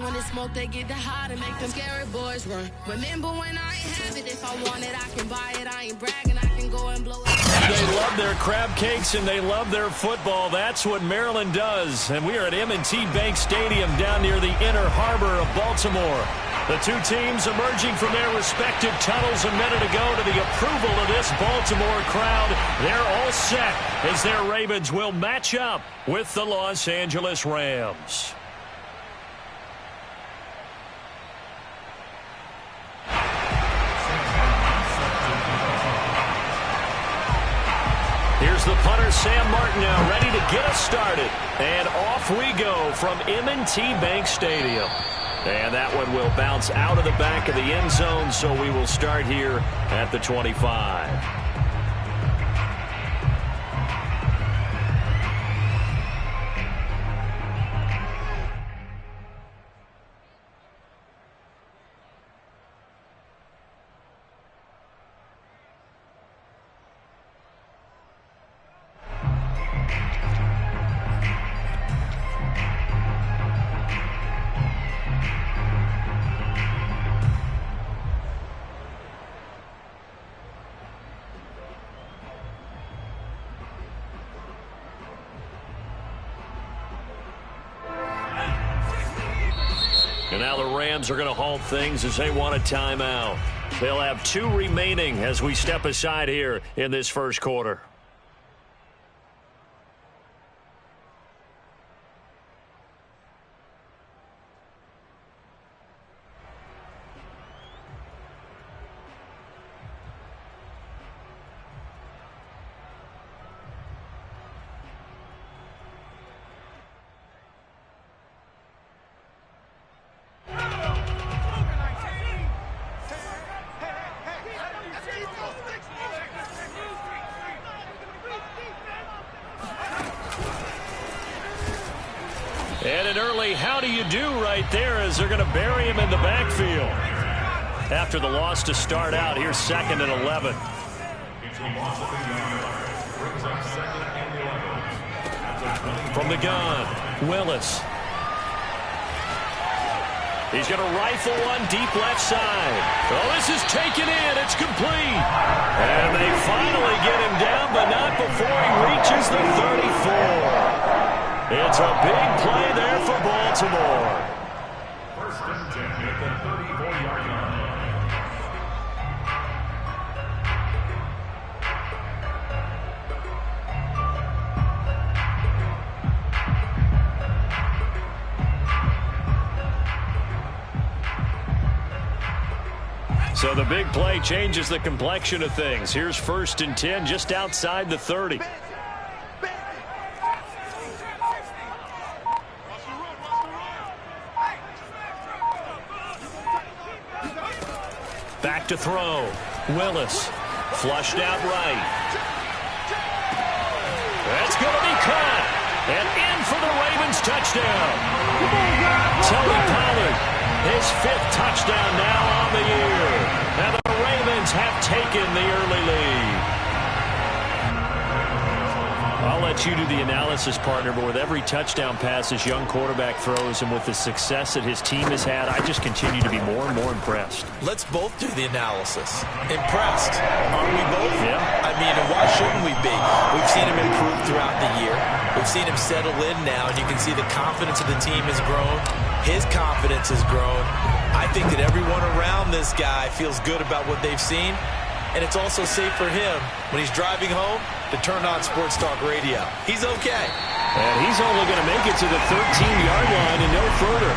when it's smoke, they get the hot and make them scary boys run. Remember when I ain't have it, if I want it, I can buy it. I ain't bragging, I can go and blow it. They love their crab cakes and they love their football. That's what Maryland does. And we are at M&T Bank Stadium down near the inner harbor of Baltimore. The two teams emerging from their respective tunnels a minute ago to the approval of this Baltimore crowd. They're all set as their Ravens will match up with the Los Angeles Rams. Here's the punter, Sam Martin, now ready to get us started. And off we go from M&T Bank Stadium. And that one will bounce out of the back of the end zone, so we will start here at the 25. And now the Rams are going to halt things as they want a timeout. They'll have 2 remaining as we step aside here in this first quarter. And an early how do you do right there as they're going to bury him in the backfield. After the loss to start out, here's 2nd and 11. From the gun, Willis. He's going to rifle one deep left side. Oh, this is taken in. It's complete. And they finally get him down, but not before he reaches the 34. It's a big play there for Baltimore. First and 10 at the 34-yard line. So the big play changes the complexion of things. Here's 1st and 10 just outside the 30. Back to throw. Willis. Flushed out right. That's going to be caught. And in for the Ravens touchdown. Tony Pollard, his 5th touchdown now on the year. And the Ravens have taken the early lead. I'll let you do the analysis, partner, but with every touchdown pass this young quarterback throws and with the success that his team has had, I just continue to be more and more impressed. Let's both do the analysis. Impressed. Aren't we both? Yeah. I mean, and why shouldn't we be? We've seen him improve throughout the year. We've seen him settle in now, and you can see the confidence of the team has grown. His confidence has grown. I think that everyone around this guy feels good about what they've seen, and it's also safe for him when he's driving home to turn on Sports Talk Radio. He's okay. And he's only going to make it to the 13-yard line and no further.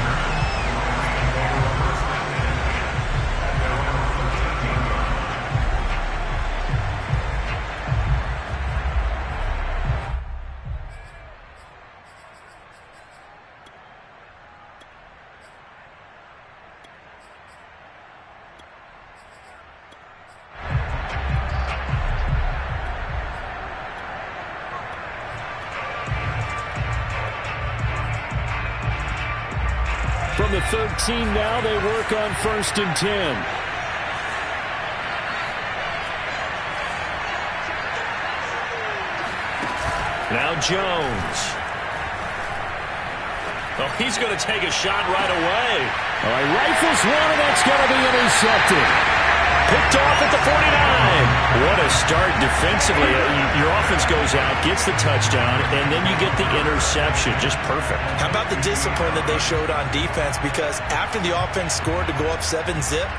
From the 13 now, they work on 1st and 10. Now Jones. Oh, he's going to take a shot right away. All right, rifles one, and that's going to be intercepted. Picked off at the 49. What a start defensively. Your offense goes out, gets the touchdown, and then you get the interception. Just perfect. How about the discipline that they showed on defense? Because after the offense scored to go up 7-zip,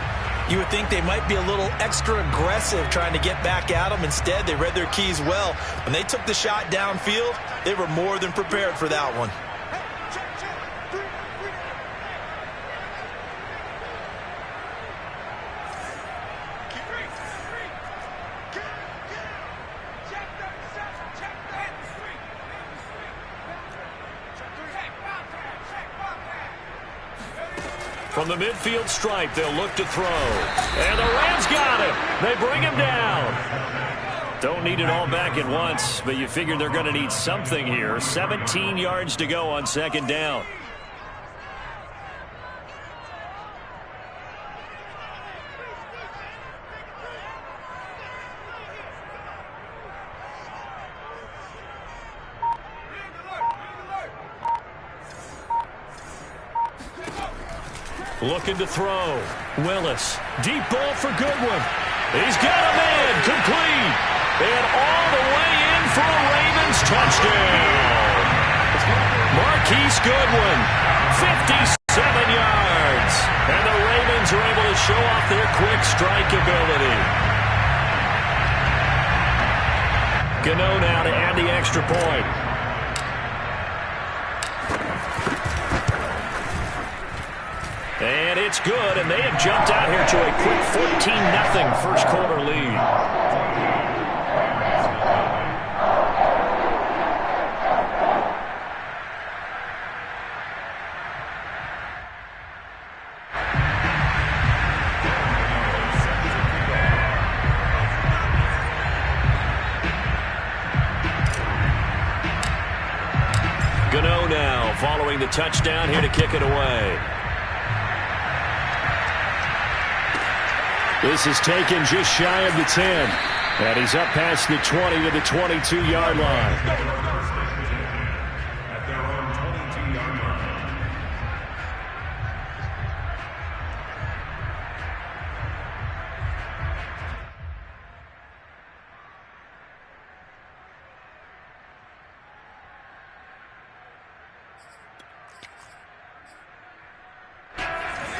you would think they might be a little extra aggressive trying to get back at them. Instead, they read their keys well. When they took the shot downfield, they were more than prepared for that one. From the midfield stripe, they'll look to throw. And the Rams got him. They bring him down. Don't need it all back at once, but you figure they're going to need something here. 17 yards to go on second down. Looking to throw. Willis. Deep ball for Goodwin. He's got a man. Complete. And all the way in for a Ravens touchdown. Marquise Goodwin. 57 yards. And the Ravens are able to show off their quick strike ability. Gano now to add the extra point. And it's good, and they have jumped out here to a quick 14-0 first quarter lead. Gano now following the touchdown here to kick it away. This is taken just shy of the 10. And he's up past the 20 to the 22-yard line. At their own 22-yard line.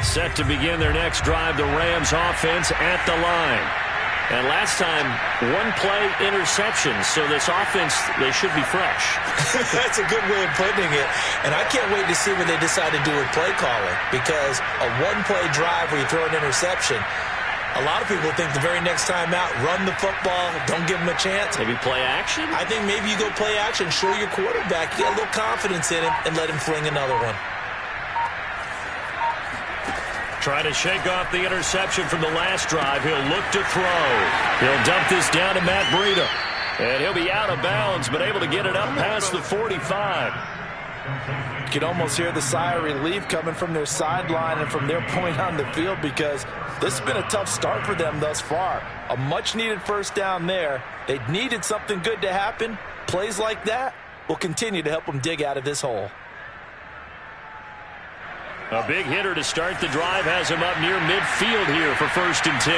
Set to begin their next drive, the Rams offense at the line. And last time, one play interception, so this offense, they should be fresh. That's a good way of putting it. And I can't wait to see what they decide to do with play calling, because a one-play drive where you throw an interception, a lot of people think the very next time out, run the football, don't give them a chance. Maybe play action? I think maybe you go play action, show your quarterback, you got a little confidence in him, and let him fling another one. Trying to shake off the interception from the last drive. He'll look to throw. He'll dump this down to Matt Breida. And he'll be out of bounds, but able to get it up past the 45. You can almost hear the sigh of relief coming from their sideline and from their point on the field, because this has been a tough start for them thus far. A much-needed first down there. They needed something good to happen. Plays like that will continue to help them dig out of this hole. A big hitter to start the drive has him up near midfield here for 1st and 10.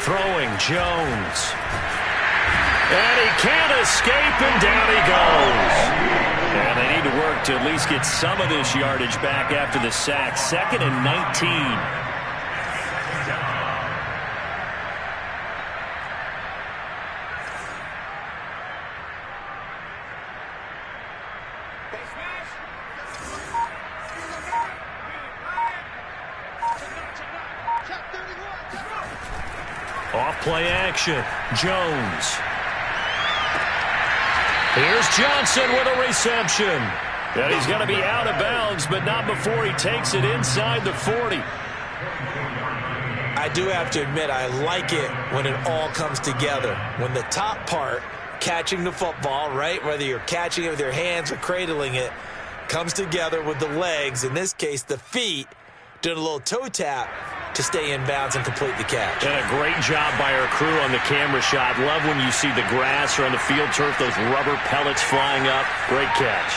Throwing Jones. And he can't escape, and down he goes. And they need to work to at least get some of this yardage back after the sack. 2nd and 19. Off-play action. Jones. Here's Johnson with a reception. And he's going to be out of bounds, but not before he takes it inside the 40. I do have to admit, I like it when it all comes together. When the top part, catching the football, right, whether you're catching it with your hands or cradling it, comes together with the legs, in this case the feet, doing a little toe tap. to stay in bounds and complete the catch. And a great job by our crew on the camera shot. Love when you see the grass or on the field turf, those rubber pellets flying up. Great catch.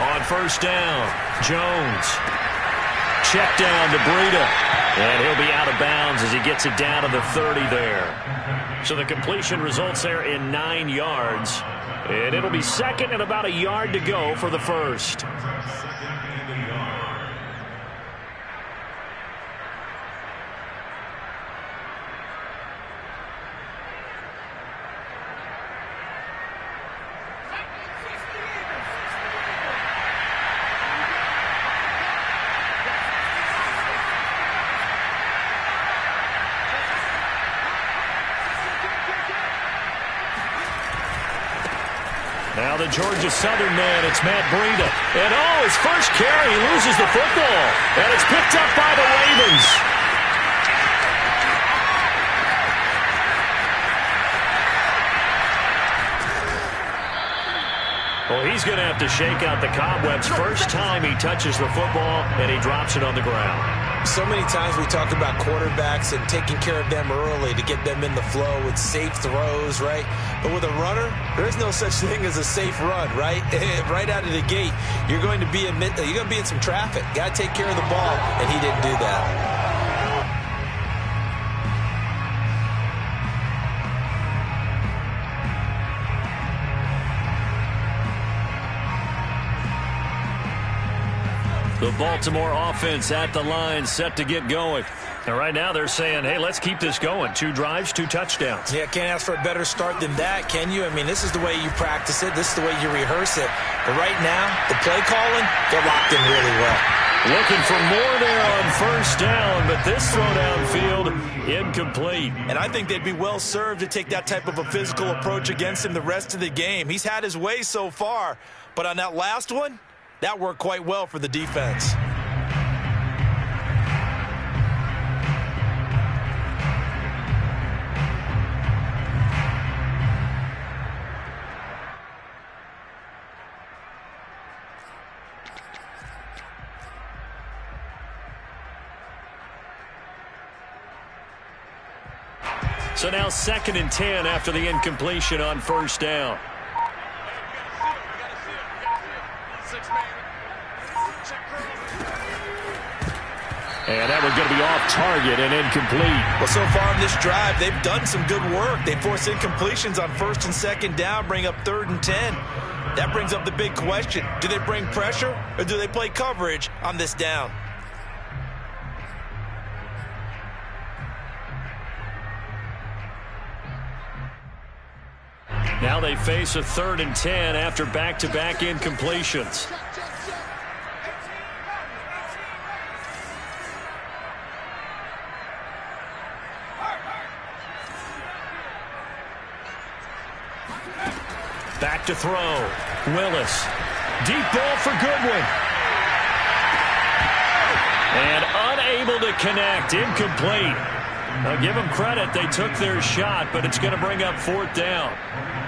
On first down, Jones. Check down to Breida. And he'll be out of bounds as he gets it down to the 30 there. So the completion results there in 9 yards. And it'll be second and about a yard to go for the first. Now the Georgia Southern man, it's Matt Breida. And his first carry, he loses the football. And it's picked up by the Ravens. Well, he's going to have to shake out the cobwebs first time he touches the football, and he drops it on the ground. So many times we talk about quarterbacks and taking care of them early to get them in the flow with safe throws, right? But with a runner, there's no such thing as a safe run, right? Right out of the gate, you're going to be in some traffic. Got to take care of the ball, and he didn't do that. The Baltimore offense at the line, set to get going. And right now they're saying, hey, let's keep this going. 2 drives, 2 touchdowns. Yeah, can't ask for a better start than that, can you? I mean, this is the way you practice it. This is the way you rehearse it. But right now, the play calling, they're locked in really well. Looking for more there on first down, but this throw downfield, incomplete. And I think they'd be well served to take that type of a physical approach against him the rest of the game. He's had his way so far, but on that last one, that worked quite well for the defense. So now 2nd and 10 after the incompletion on first down. And that was going to be off target and incomplete. Well, so far in this drive, they've done some good work. They force incompletions on 1st and 2nd down, bring up 3rd and 10. That brings up the big question. Do they bring pressure or do they play coverage on this down? Now they face a 3rd and 10 after back-to-back incompletions. Back to throw. Willis. Deep ball for Goodwin. And unable to connect. Incomplete. Now give them credit. They took their shot, but it's going to bring up 4th down.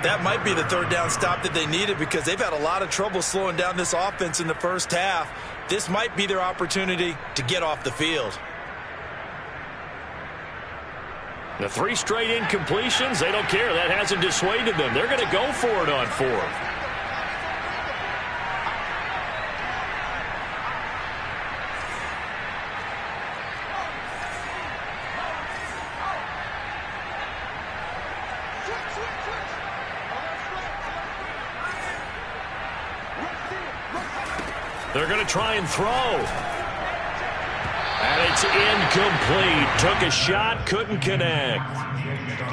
That might be the 3rd down stop that they needed because they've had a lot of trouble slowing down this offense in the first half. This might be their opportunity to get off the field. The 3 straight incompletions, they don't care. That hasn't dissuaded them. They're going to go for it on 4th. They're going to try and throw. And it's incomplete. Took a shot, couldn't connect.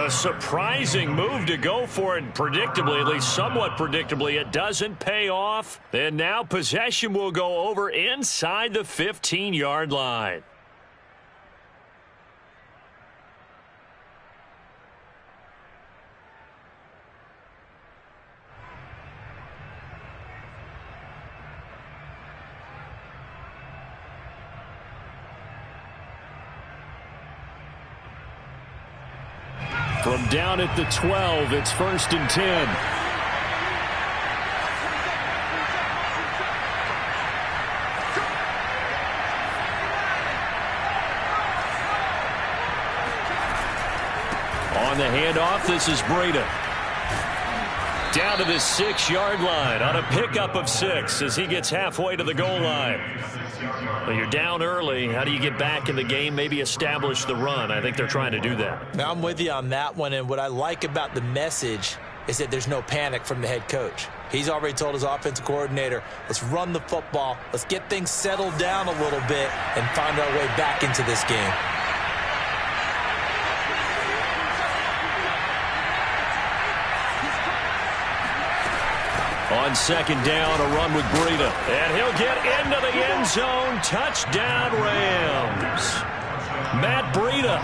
A surprising move to go for it. Predictably, at least somewhat predictably, it doesn't pay off. And now possession will go over inside the 15-yard line. From down at the 12, it's 1st and 10. On the handoff, this is Breida. Down to the 6-yard line on a pickup of 6 as he gets halfway to the goal line. Well, you're down early. How do you get back in the game, maybe establish the run? I think they're trying to do that. Now, I'm with you on that one, and what I like about the message is that there's no panic from the head coach. He's already told his offensive coordinator, let's run the football, let's get things settled down a little bit and find our way back into this game. On second down, a run with Breida. And he'll get into the end zone. Touchdown, Rams. Matt Breida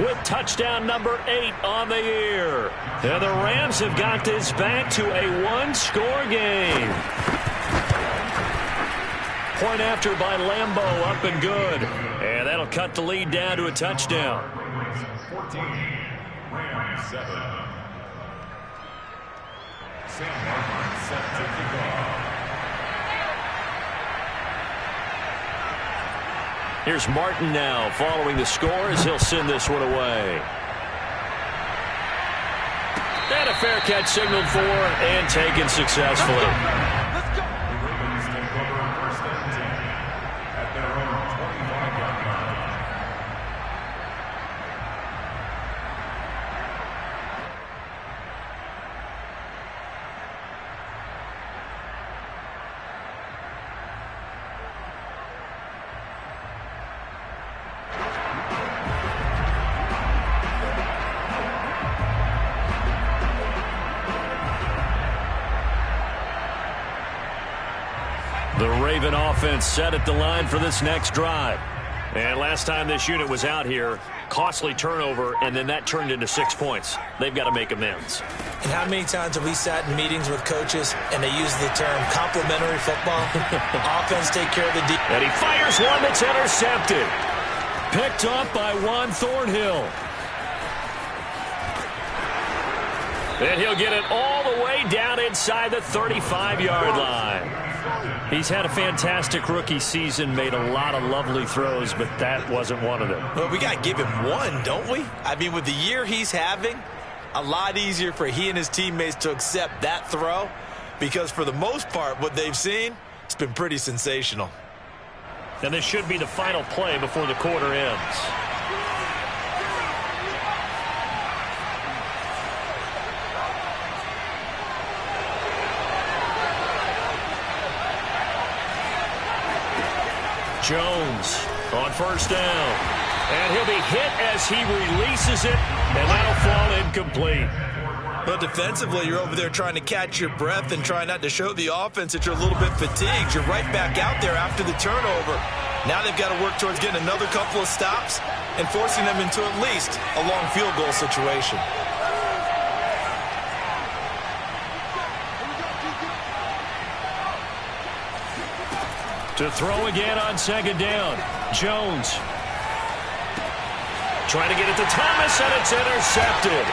with touchdown number 8 on the year. And the Rams have got this back to a one-score game. Point after by Lambeau, up and good. And that'll cut the lead down to a touchdown. 14, Rams 7. Sam Martin set to kick off. Here's Martin now following the score as he'll send this one away. And a fair catch signaled for and taken successfully. The Ravens take over first and 10 at their own 25-yard line. The Raven offense set at the line for this next drive. And last time this unit was out here, costly turnover, and then that turned into 6 points. They've got to make amends. And how many times have we sat in meetings with coaches and they use the term complementary football? Offense take care of the defense. And he fires one that's intercepted. Picked up by Juan Thornhill. And he'll get it all the way down inside the 35-yard line. He's had a fantastic rookie season, made a lot of lovely throws, but that wasn't one of them. Well, we got to give him one, don't we? I mean, with the year he's having, a lot easier for he and his teammates to accept that throw because for the most part, what they've seen, it's been pretty sensational. And this should be the final play before the quarter ends. Jones on first down. And he'll be hit as he releases it, and that'll fall incomplete. But defensively, you're over there trying to catch your breath and try not to show the offense that you're a little bit fatigued. You're right back out there after the turnover. Now they've got to work towards getting another couple of stops and forcing them into at least a long field goal situation. To throw again on second down. Jones. Trying to get it to Thomas, and it's intercepted.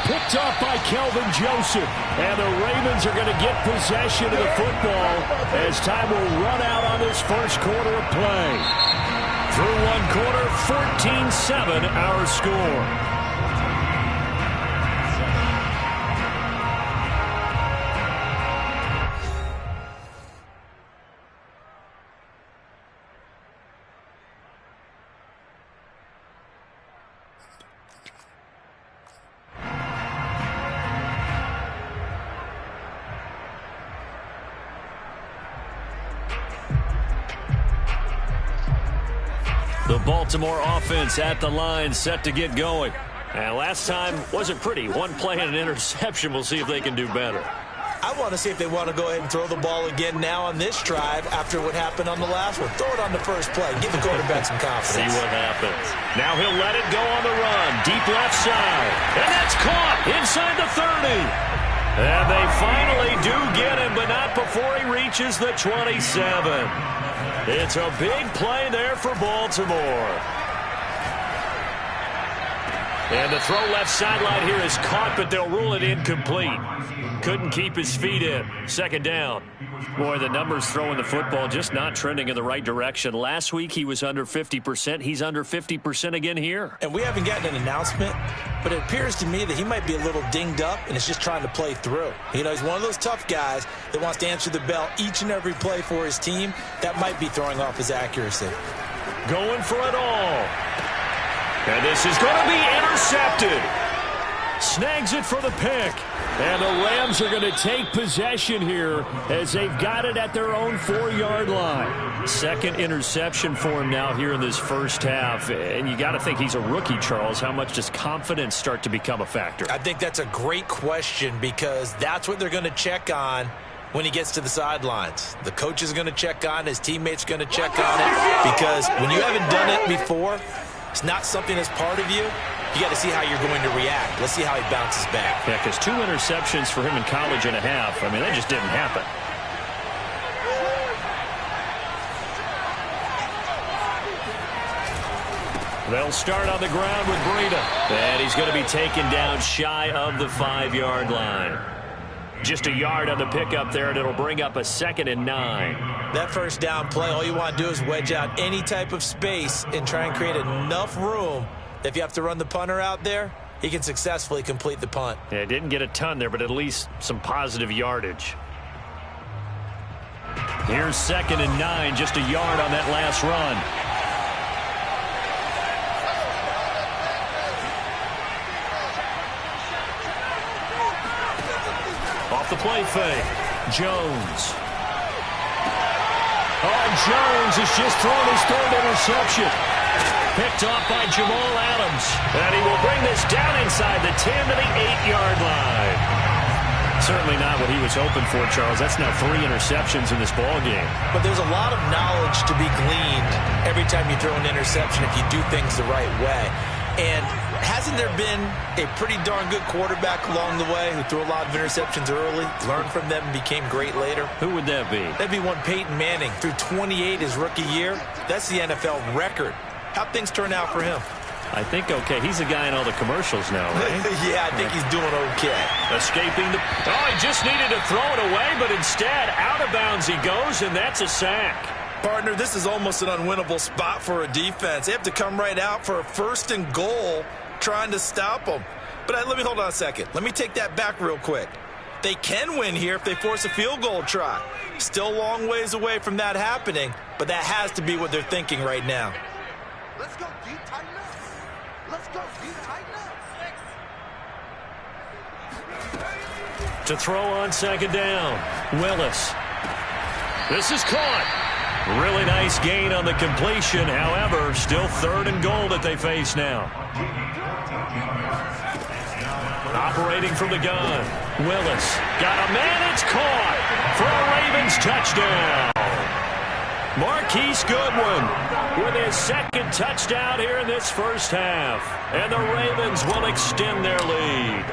Picked off by Kelvin Joseph. And the Ravens are going to get possession of the football as time will run out on this first quarter of play. Through one quarter, 14-7 our score. The Baltimore offense at the line, set to get going. And last time wasn't pretty. One play and an interception. We'll see if they can do better. I want to see if they want to go ahead and throw the ball again now on this drive after what happened on the last one. Throw it on the first play. Give the quarterback some confidence. See what happens. Now he'll let it go on the run. Deep left side. And that's caught inside the 30. And they finally do get him, but not before he reaches the 27. It's a big play there for Baltimore. And the throw left sideline here is caught, but they'll rule it incomplete. Couldn't keep his feet in. Second down. Boy, the numbers throwing the football just not trending in the right direction. Last week he was under 50%. He's under 50% again here. And we haven't gotten an announcement, but it appears to me that he might be a little dinged up and is just trying to play through. You know, he's one of those tough guys that wants to answer the bell each and every play for his team. That might be throwing off his accuracy. Going for it all. And this is going to be intercepted. Snags it for the pick. And the Rams are going to take possession here as they've got it at their own 4-yard line. Second interception for him now here in this first half. And you got to think he's a rookie, Charles. How much does confidence start to become a factor? I think that's a great question because that's what they're going to check on when he gets to the sidelines. The coach is going to check on it. His teammates are going to check on it because when you haven't done it before, it's not something that's part of you. You got to see how you're going to react. Let's see how he bounces back. Yeah, because 2 interceptions for him in college and a half. I mean, that just didn't happen. They'll start on the ground with Breida. And he's going to be taken down shy of the 5-yard line. Just a yard on the pickup there, and it'll bring up a 2nd and 9. That first down play, all you want to do is wedge out any type of space and try and create enough room that if you have to run the punter out there, he can successfully complete the punt. Yeah, didn't get a ton there, but at least some positive yardage. Here's 2nd and 9, just a yard on that last run. Off the play fake, Jones. Oh, Jones has just thrown his 3rd interception. Picked off by Jamal Adams. And he will bring this down inside the 10 to the 8-yard line. Certainly not what he was hoping for, Charles. That's now 3 interceptions in this ball game. But there's a lot of knowledge to be gleaned every time you throw an interception if you do things the right way. And hasn't there been a pretty darn good quarterback along the way who threw a lot of interceptions early, learned from them, and became great later? Who would that be? That'd be one Peyton Manning. Threw 28 his rookie year. That's the NFL record. How'd things turn out for him? I think okay. He's a guy in all the commercials now, right? Yeah, I think he's doing okay. Escaping the... Oh, he just needed to throw it away, but instead, out of bounds he goes, and that's a sack. Partner, this is almost an unwinnable spot for a defense. They have to come right out for a 1st and goal trying to stop them. But let me hold on a second. Let me take that back real quick. They can win here if they force a field goal try. Still a long ways away from that happening, but that has to be what they're thinking right now. Let's go deep, tighten up. Let's go deep, tighten up. To throw on 2nd down, Willis. This is caught. Really nice gain on the completion. However, still 3rd and goal that they face now. Operating from the gun. Willis got a man. It's caught for a Ravens touchdown. Marquise Goodwin with his 2nd touchdown here in this first half. And the Ravens will extend their lead.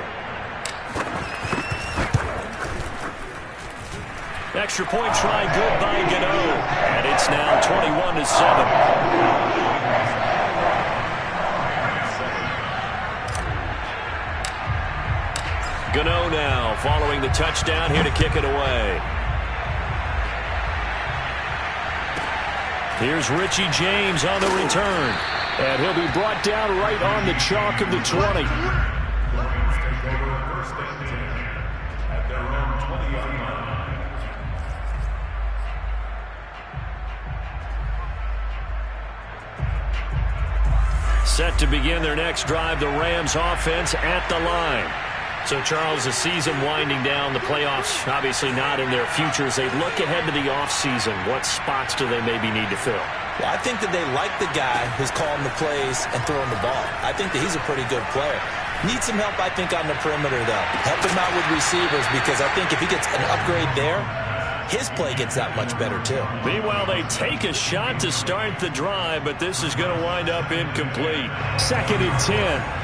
Extra point try good by Gano. And it's now 21-7. Gano now following the touchdown here to kick it away. Here's Richie James on the return. And he'll be brought down right on the chalk of the 20. Set to begin their next drive, the Rams offense at the line. So, Charles, the season winding down, the playoffs obviously not in their future. As they look ahead to the offseason, what spots do they maybe need to fill? Well, I think that they like the guy who's calling the plays and throwing the ball. I think that he's a pretty good player. Needs some help, I think, on the perimeter, though. Help him out with receivers because I think if he gets an upgrade there, his play gets that much better, too. Meanwhile, they take a shot to start the drive, but this is going to wind up incomplete. 2nd and 10.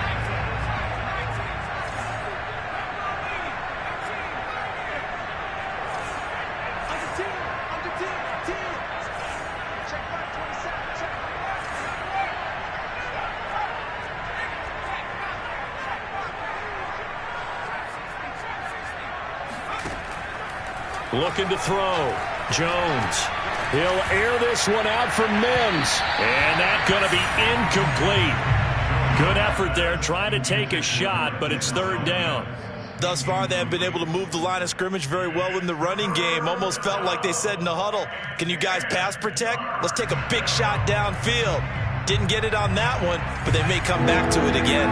Looking to throw. Jones. He'll air this one out for Mims. And that's going to be incomplete. Good effort there trying to take a shot, but it's third down. Thus far, they have been able to move the line of scrimmage very well in the running game. Almost felt like they said in the huddle, can you guys pass protect? Let's take a big shot downfield. Didn't get it on that one, but they may come back to it again.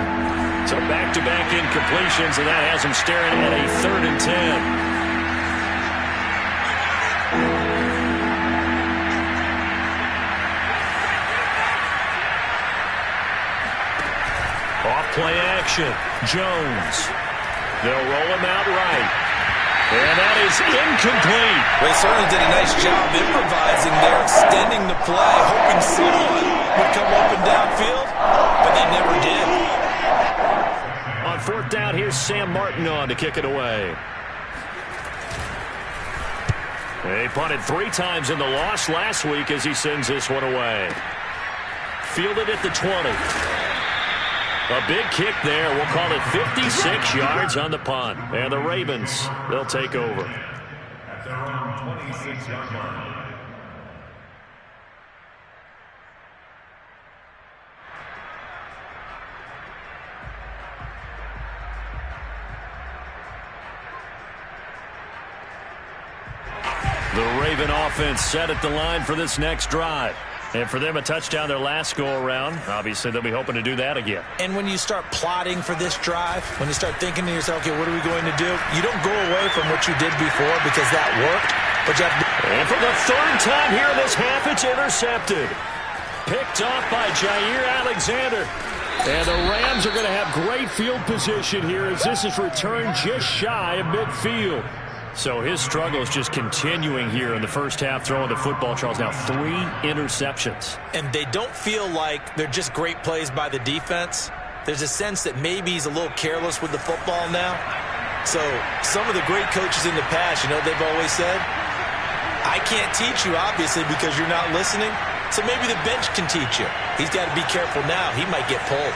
So back-to-back incompletions, and that has them staring at a 3rd and 10. Off-play action. Jones. They'll roll him out right. And that is incomplete. They certainly did a nice job improvising there, extending the play, hoping someone would come up and downfield, but they never did. On 4th down, here's Sam Martin on to kick it away. They punted 3 times in the loss last week as he sends this one away. Fielded at the 20. A big kick there. We'll call it 56 yards on the punt. And the Ravens, they'll take over. At their own 26-yard line. The Raven offense set at the line for this next drive. And for them, a touchdown their last go-around. Obviously, they'll be hoping to do that again. And when you start plotting for this drive, when you start thinking to yourself, okay, what are we going to do? You don't go away from what you did before because that worked. But you have to... And for the 3rd time here this half, it's intercepted. Picked off by Jair Alexander. And the Rams are going to have great field position here as this is returned just shy of midfield. So his struggle is just continuing here in the first half, throwing the football. Charles, now 3 interceptions. And they don't feel like they're just great plays by the defense. There's a sense that maybe he's a little careless with the football now. So some of the great coaches in the past, you know, they've always said, I can't teach you, obviously, because you're not listening. So maybe the bench can teach you. He's got to be careful now. He might get pulled.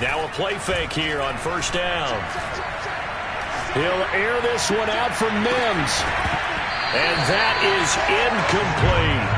Now a play fake here on 1st down. He'll air this one out for Mims. And that is incomplete.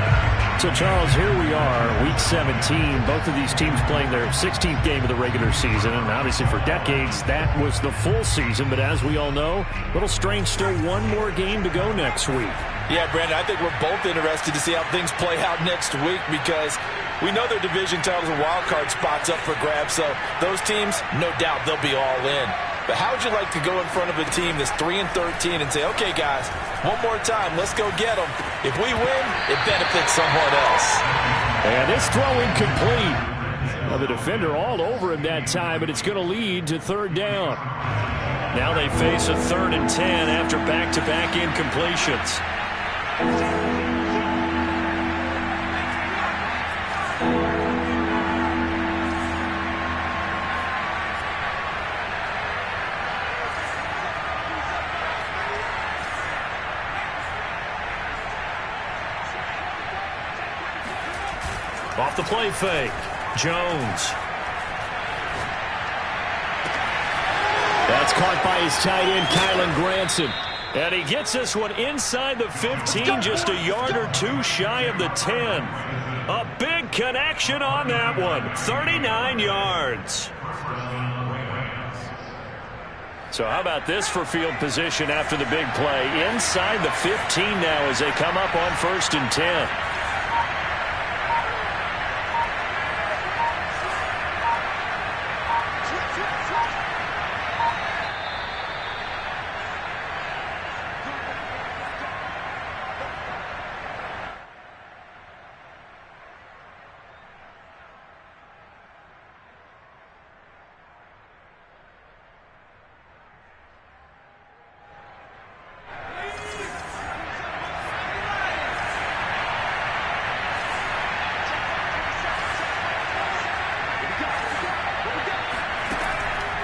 So, Charles, here we are, Week 17. Both of these teams playing their 16th game of the regular season. And obviously for decades, that was the full season. But as we all know, a little strange, still one more game to go next week. Yeah, Brandon, I think we're both interested to see how things play out next week because we know their division titles and wild card spots up for grabs. So those teams, no doubt, they'll be all in. But how would you like to go in front of a team that's 3-13 and say, okay, guys, one more time, let's go get them. If we win, it benefits someone else. And this throw incomplete. Well, the defender all over him that time, but it's going to lead to 3rd down. Now they face a 3rd and 10 after back-to-back incompletions. Off the play fake, Jones. That's caught by his tight end, Kylan Granson. And he gets this one inside the 15, just a yard or 2 shy of the 10. A big connection on that one, 39 yards. So how about this for field position after the big play? Inside the 15 now as they come up on 1st and 10.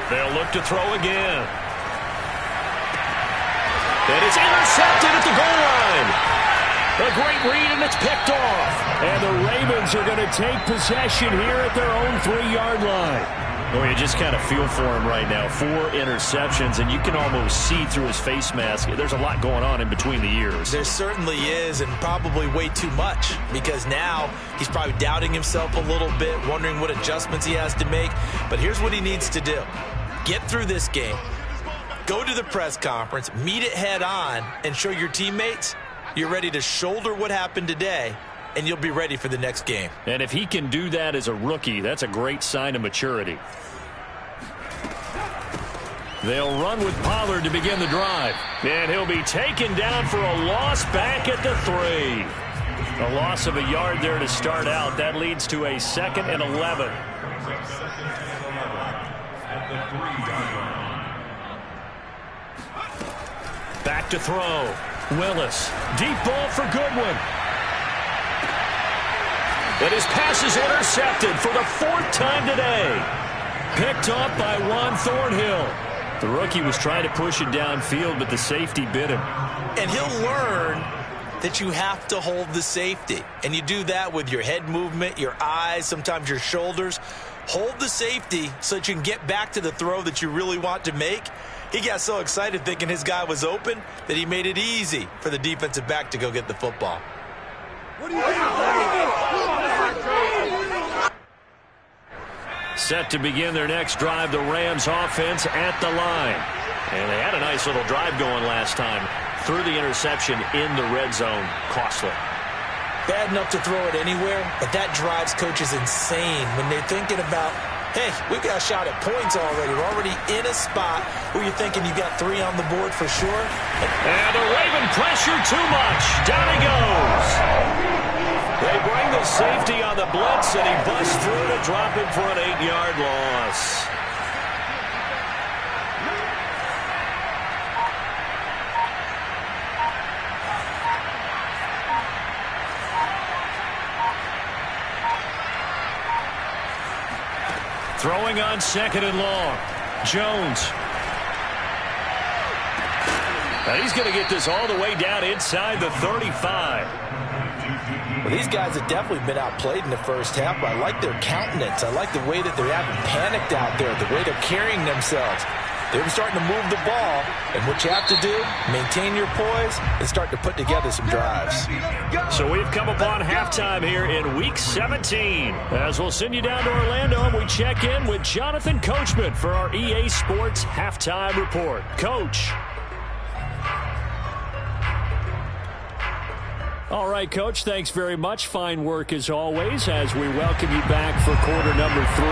They'll look to throw again. And it's intercepted at the goal line. A great read, and it's picked off. And the Ravens are going to take possession here at their own 3-yard line. Well, you just kind of feel for him right now. 4 interceptions, and you can almost see through his face mask. There's a lot going on in between the ears. There certainly is, and probably way too much, because now he's probably doubting himself a little bit, wondering what adjustments he has to make. But here's what he needs to do. Get through this game, go to the press conference, meet it head on, and show your teammates you're ready to shoulder what happened today, and you'll be ready for the next game. And if he can do that as a rookie, that's a great sign of maturity. They'll run with Pollard to begin the drive. And he'll be taken down for a loss back at the 3. A loss of a yard there to start out. That leads to a 2nd and 11. Back to throw. Willis. Deep ball for Goodwin. And his pass is intercepted for the 4th time today. Picked up by Juan Thornhill. The rookie was trying to push it downfield, but the safety bit him. And he'll learn that you have to hold the safety. And you do that with your head movement, your eyes, sometimes your shoulders. Hold the safety so that you can get back to the throw that you really want to make. He got so excited thinking his guy was open that he made it easy for the defensive back to go get the football. Set to begin their next drive, the Rams offense at the line. And they had a nice little drive going last time. Threw the interception in the red zone. Costly. Bad enough to throw it anywhere, but that drives coaches insane when they're thinking about, hey, we've got a shot at points already. We're already in a spot where you're thinking you got 3 on the board for sure. And the Raven pressure too much. Down he goes. They bring the safety on the blitz, and he busts through to drop him for an 8-yard loss. Throwing on 2nd and long. Jones. And he's going to get this all the way down inside the 35. Well, these guys have definitely been outplayed in the first half, but I like their countenance. I like the way that they're having panicked out there, the way they're carrying themselves. They're starting to move the ball, and what you have to do, maintain your poise and start to put together some drives. So we've come upon halftime here in Week 17. As we'll send you down to Orlando, and we check in with Jonathan Coachman for our EA Sports Halftime Report. Coach. All right, Coach, thanks very much. Fine work as always as we welcome you back for quarter number 3.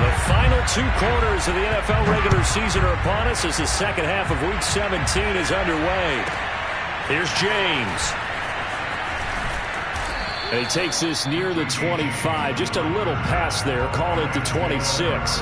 The final 2 quarters of the NFL regular season are upon us as the second half of Week 17 is underway. Here's James. And he takes this near the 25, just a little past there, call it the 26.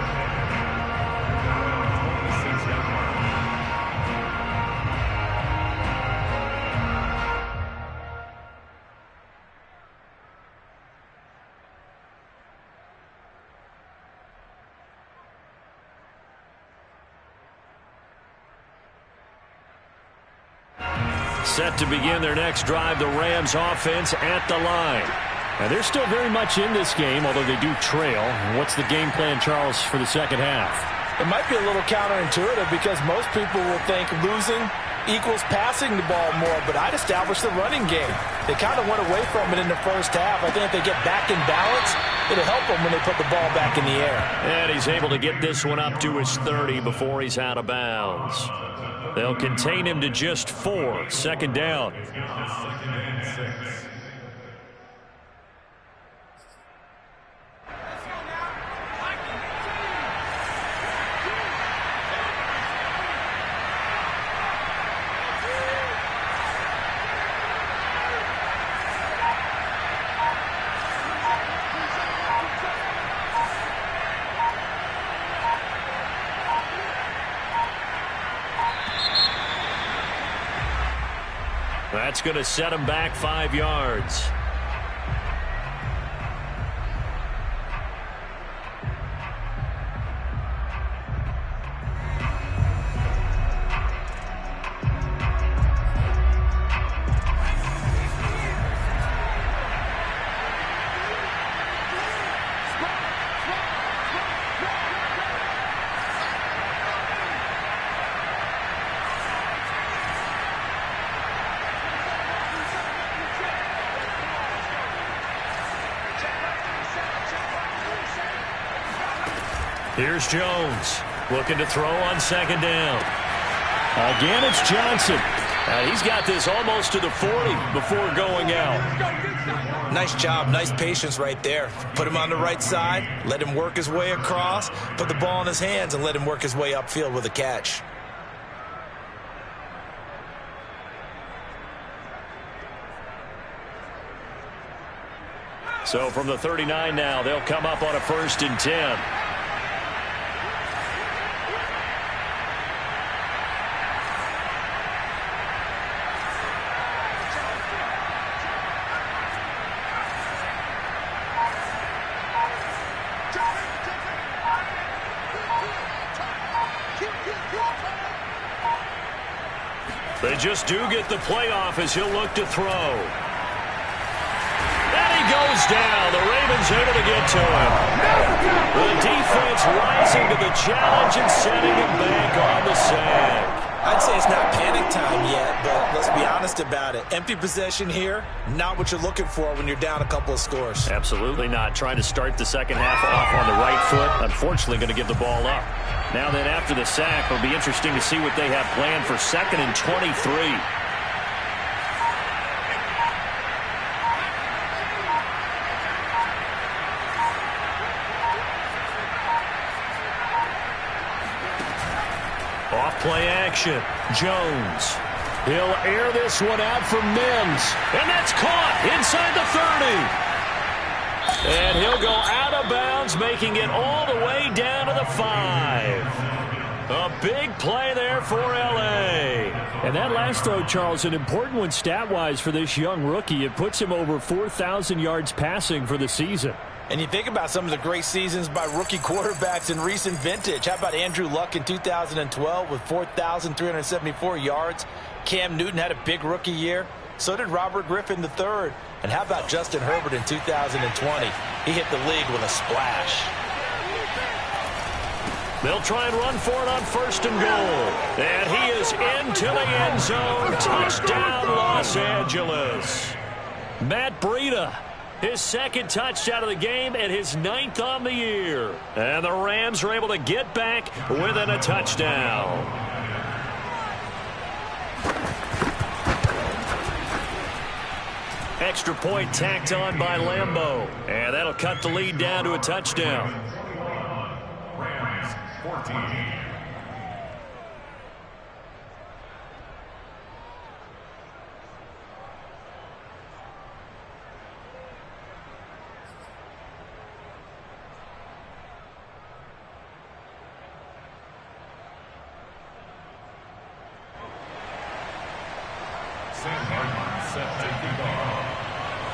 Set to begin their next drive, the Rams offense at the line. Now, they're still very much in this game, although they do trail. What's the game plan, Charles, for the second half? It might be a little counterintuitive because most people will think losing equals passing the ball more, but I'd establish the running game. They kind of went away from it in the first half. I think if they get back in balance, it'll help them when they put the ball back in the air. And he's able to get this one up to his 30 before he's out of bounds. They'll contain him to just 4. 2nd down. That's going to set him back 5 yards. Here's Jones looking to throw on second down. Again, it's Johnson. He's got this almost to the 40 before going out. Nice job, nice patience right there. Put him on the right side, let him work his way across, put the ball in his hands, and let him work his way upfield with a catch. So from the 39 now, they'll come up on a 1st and 10. They just do get the playoff as he'll look to throw. And he goes down. The Ravens able to get to him. The defense rising to the challenge and setting him back on the sack. I'd say it's not panic time yet, but let's be honest about it. Empty possession here, not what you're looking for when you're down a couple of scores. Absolutely not. Trying to start the second half off on the right foot. Unfortunately, going to give the ball up. Now then, after the sack, it'll be interesting to see what they have planned for 2nd and 23. Off-play action. Jones. He'll air this one out for Mims. And that's caught inside the 30. And he'll go out of bounds, making it all the way down to the 5. A big play there for L.A. And that last throw, Charles, an important one stat-wise for this young rookie. It puts him over 4,000 yards passing for the season. And you think about some of the great seasons by rookie quarterbacks in recent vintage. How about Andrew Luck in 2012 with 4,374 yards? Cam Newton had a big rookie year. So did Robert Griffin III. And how about Justin Herbert in 2020? He hit the league with a splash. They'll try and run for it on 1st and goal. And he is into the end zone. Touchdown, Los Angeles. Matt Breida, his 2nd touchdown of the game and his 9th on the year. And the Rams are able to get back within a touchdown. Extra point tacked on by Lambeau. And that'll cut the lead down to a touchdown. Rams 14.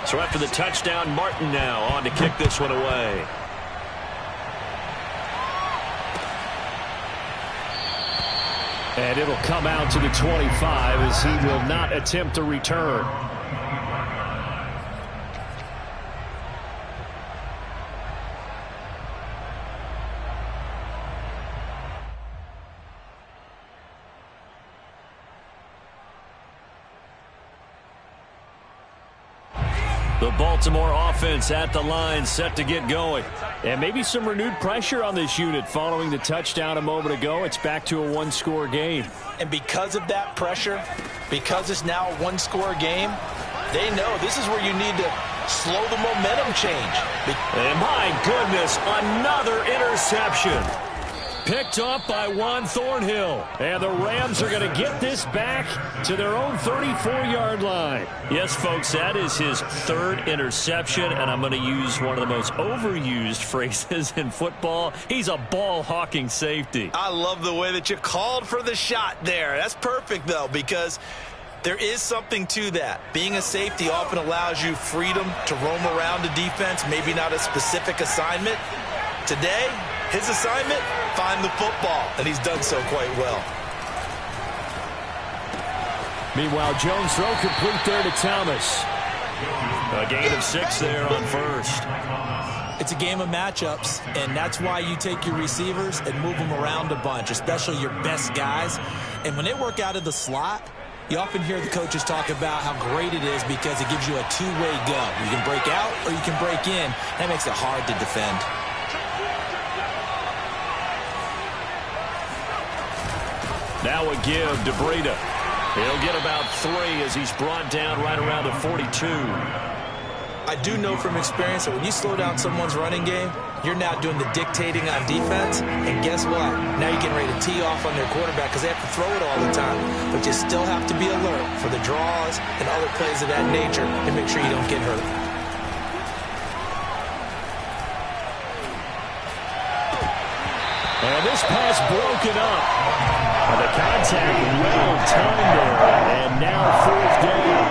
So after the touchdown, Martin now on to kick this one away. And it'll come out to the 25 as he will not attempt a return. The Baltimore offense at the line, set to get going. And maybe some renewed pressure on this unit following the touchdown a moment ago. It's back to a one-score game. And because of that pressure, because it's now a one-score game, they know this is where you need to slow the momentum change. And my goodness, another interception. Picked up by Juan Thornhill. And the Rams are going to get this back to their own 34-yard line. Yes, folks, that is his 3rd interception, and I'm going to use one of the most overused phrases in football. He's a ball-hawking safety. I love the way that you called for the shot there. That's perfect, though, because there is something to that. Being a safety often allows you freedom to roam around the defense, maybe not a specific assignment. Today, his assignment, find the football, and he's done so quite well. Meanwhile, Jones throw complete there to Thomas. A gain of 6 there on 1st. It's a game of matchups, and that's why you take your receivers and move them around a bunch, especially your best guys. And when they work out of the slot, you often hear the coaches talk about how great it is because it gives you a two-way go. You can break out or you can break in. That makes it hard to defend. Now a give to Breida. He'll get about 3 as he's brought down right around the 42. I do know from experience that when you slow down someone's running game, you're now doing the dictating on defense. And guess what? Now you're getting ready to tee off on their quarterback because they have to throw it all the time. But you still have to be alert for the draws and other plays of that nature and make sure you don't get hurt. And this pass broken up. And the contact well timed there. And now 4th down.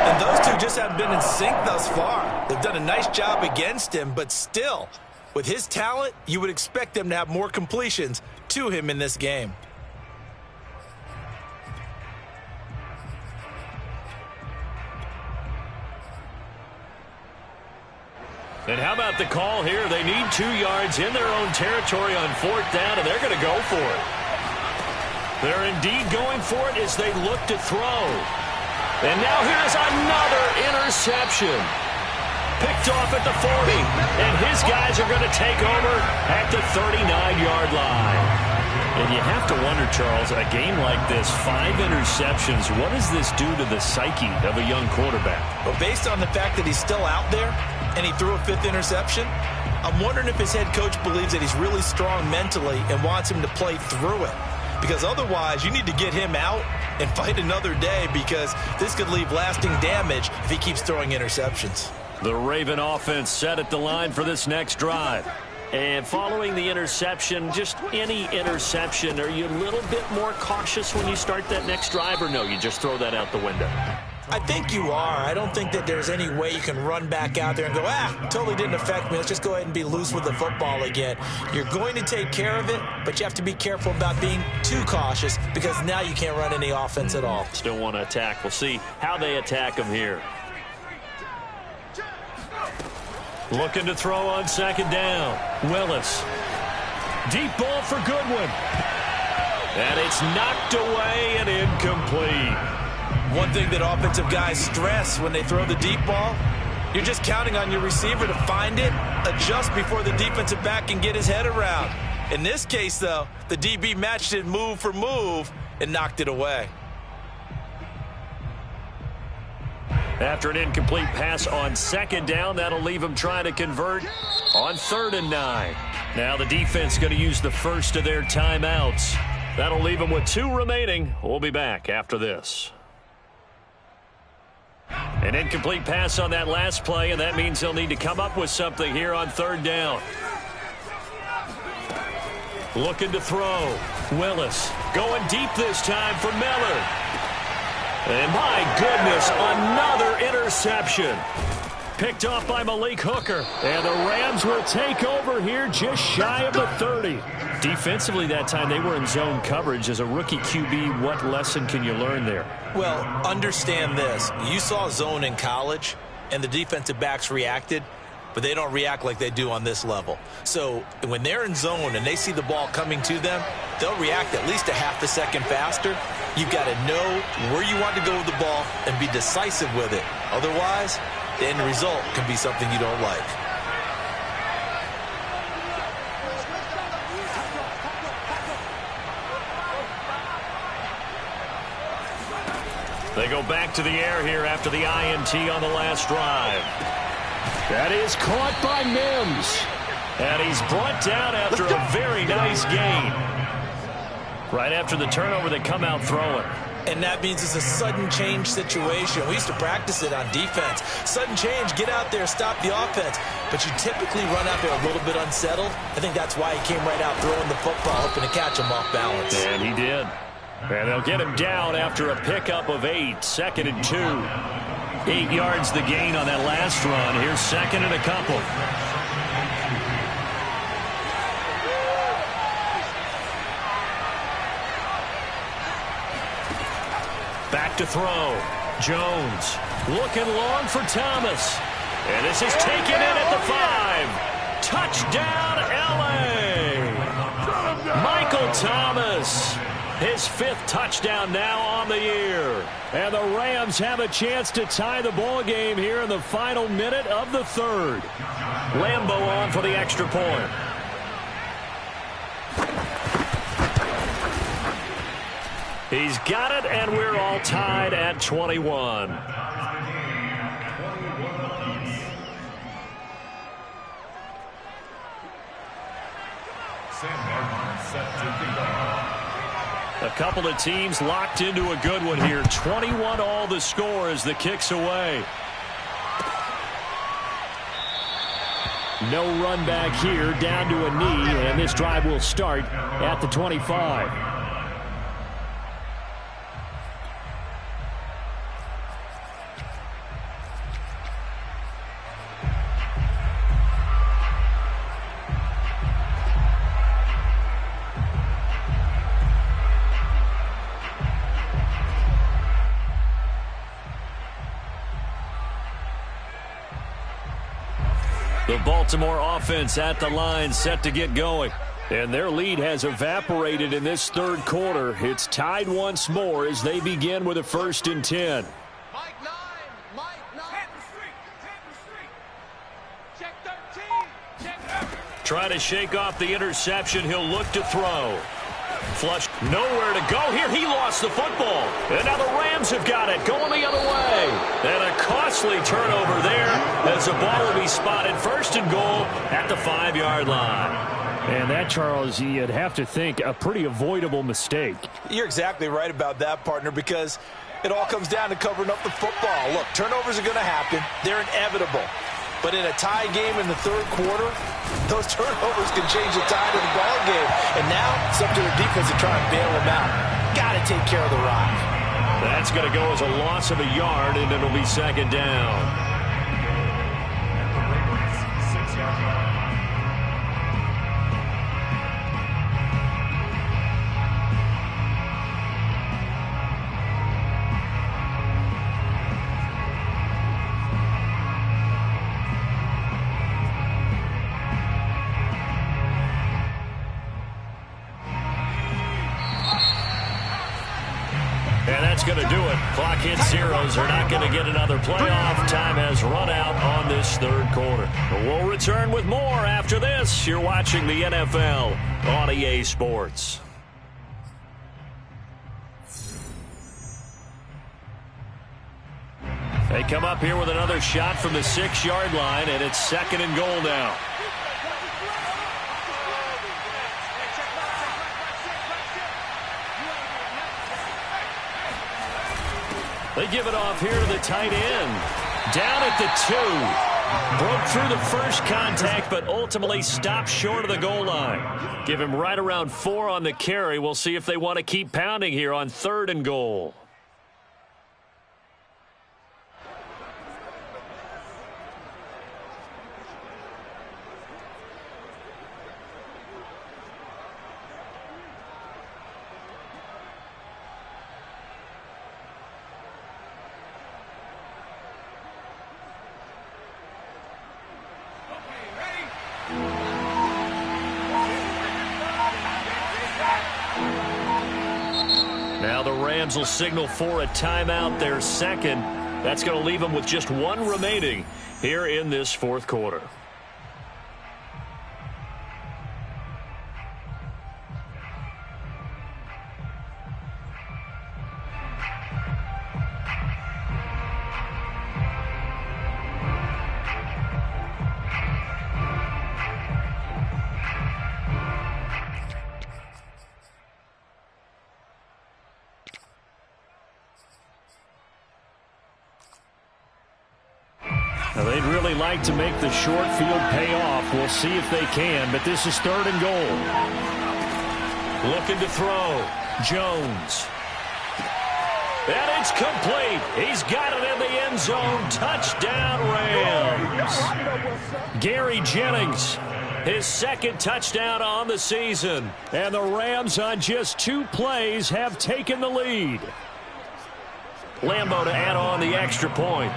And those two just haven't been in sync thus far. They've done a nice job against him, but still, with his talent, you would expect them to have more completions to him in this game. And how about the call here? They need 2 yards in their own territory on 4th down, and they're going to go for it. They're indeed going for it as they look to throw. And now here's another interception. Picked off at the 40. And his guys are going to take over at the 39-yard line. And you have to wonder, Charles, a game like this, 5 interceptions, what does this do to the psyche of a young quarterback? Well, based on the fact that he's still out there and he threw a 5th interception, I'm wondering if his head coach believes that he's really strong mentally and wants him to play through it. Because otherwise, you need to get him out and fight another day because this could leave lasting damage if he keeps throwing interceptions. The Raven offense set at the line for this next drive. And following the interception, just any interception, are you a little bit more cautious when you start that next drive, or no, you just throw that out the window? I think you are. I don't think that there's any way you can run back out there and go, totally didn't affect me. Let's just go ahead and be loose with the football again. You're going to take care of it, but you have to be careful about being too cautious because now you can't run any offense at all. Still want to attack. We'll see how they attack them here. Looking to throw on 2nd down. Willis. Deep ball for Goodwin. And it's knocked away and incomplete. One thing that offensive guys stress when they throw the deep ball, you're just counting on your receiver to find it, adjust before the defensive back can get his head around. In this case, though, the DB matched it move for move and knocked it away. After an incomplete pass on 2nd down, that'll leave him trying to convert on 3rd and 9. Now the defense going to use the first of their timeouts. That'll leave them with 2 remaining. We'll be back after this. An incomplete pass on that last play, and that means they'll need to come up with something here on 3rd down. Looking to throw. Willis going deep this time for Miller. And my goodness, another interception. Picked off by Malik Hooker. And the Rams will take over here just shy of the 30. Defensively that time, they were in zone coverage. As a rookie QB, what lesson can you learn there? Well, understand this. You saw zone in college, and the defensive backs reacted, but they don't react like they do on this level. So when they're in zone and they see the ball coming to them, they'll react at least a half a second faster. You've got to know where you want to go with the ball and be decisive with it. Otherwise, the end result can be something you don't like. They go back to the air here after the INT on the last drive. That is caught by Mims. And he's brought down after a very nice gain. Right after the turnover, they come out throwing. And that means it's a sudden change situation. We used to practice it on defense. Sudden change, get out there, stop the offense. But you typically run out there a little bit unsettled. I think that's why he came right out throwing the football, hoping to catch him off balance. And he did. And they'll get him down after a pickup of 8, 2nd and 2. 8 yards the gain on that last run. Here's 2nd and a couple. Back to throw. Jones looking long for Thomas. And this is taken in at the 5. Touchdown, L.A. Michael Thomas. His 5th touchdown now on the year. And the Rams have a chance to tie the ball game here in the final minute of the 3rd. Lambeau on for the extra point. He's got it, and we're all tied at 21. A couple of teams locked into a good one here. 21 all the score as the kick's away. No run back here, down to a knee, and this drive will start at the 25. The Baltimore offense at the line, set to get going. And their lead has evaporated in this third quarter. It's tied once more as they begin with a 1st and 10. Mike 9. Check 13. Check 13. Try to shake off the interception. He'll look to throw. Flush, nowhere to go here. He lost the football. And now the Rams have got it, going the other way. And a costly turnover there as the ball will be spotted 1st and goal at the 5-yard line. And that, Charles, you'd have to think a pretty avoidable mistake. You're exactly right about that, partner, because it all comes down to covering up the football. Look, turnovers are going to happen. They're inevitable. But in a tie game in the third quarter, those turnovers can change the tide of the ball game. And now it's up to the defense to try and bail them out. Got to take care of the rock. That's going to go as a loss of a yard, and it'll be 2nd down. And that's going to do it. Clock hits zeros. They're not going to get another playoff. Time has run out on this third quarter. We'll return with more after this. You're watching the NFL on EA Sports. They come up here with another shot from the 6-yard line, and it's 2nd and goal now. They give it off here to the tight end. Down at the 2. Broke through the first contact, but ultimately stopped short of the goal line. Give him right around 4 on the carry. We'll see if they want to keep pounding here on 3rd and goal. Now the Rams will signal for a timeout, their 2nd. That's going to leave them with just 1 remaining here in this 4th quarter. Now they'd really like to make the short field pay off. We'll see if they can, but this is 3rd and goal. Looking to throw. Jones. And it's complete. He's got it in the end zone. Touchdown, Rams. Gary Jennings, his 2nd touchdown on the season. And the Rams on just 2 plays have taken the lead. Lambeau to add on the extra point.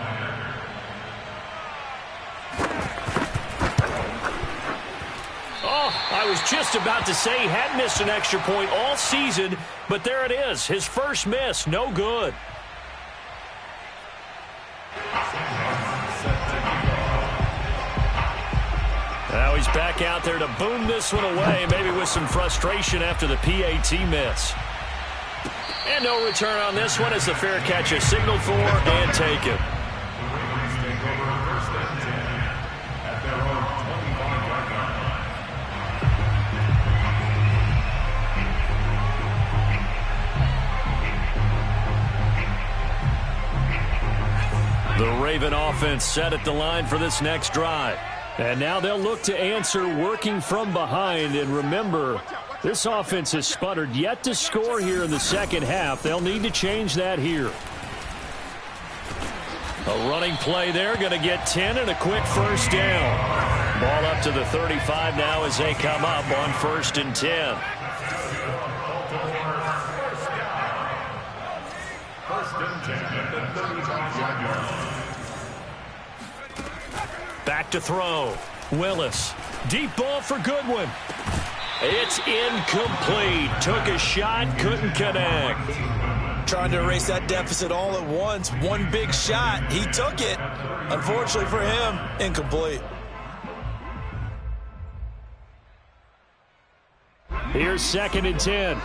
I was just about to say he hadn't missed an extra point all season, but there it is. His first miss, no good. Now he's back out there to boom this one away, maybe with some frustration after the PAT miss. And no return on this one as the fair catch is signaled for and taken. Take over first and 10 at their own 25-yard line. The Raven offense set at the line for this next drive. And now they'll look to answer working from behind. And remember, this offense has sputtered yet to score here in the second half. They'll need to change that here. A running play there, going to get 10 and a quick first down. Ball up to the 35 now as they come up on 1st and 10. First and 10 at the 35-yard line. Back to throw. Willis. Deep ball for Goodwin. It's incomplete. Took a shot, couldn't connect. Trying to erase that deficit all at once. One big shot. He took it. Unfortunately for him, incomplete. Here's 2nd and 10.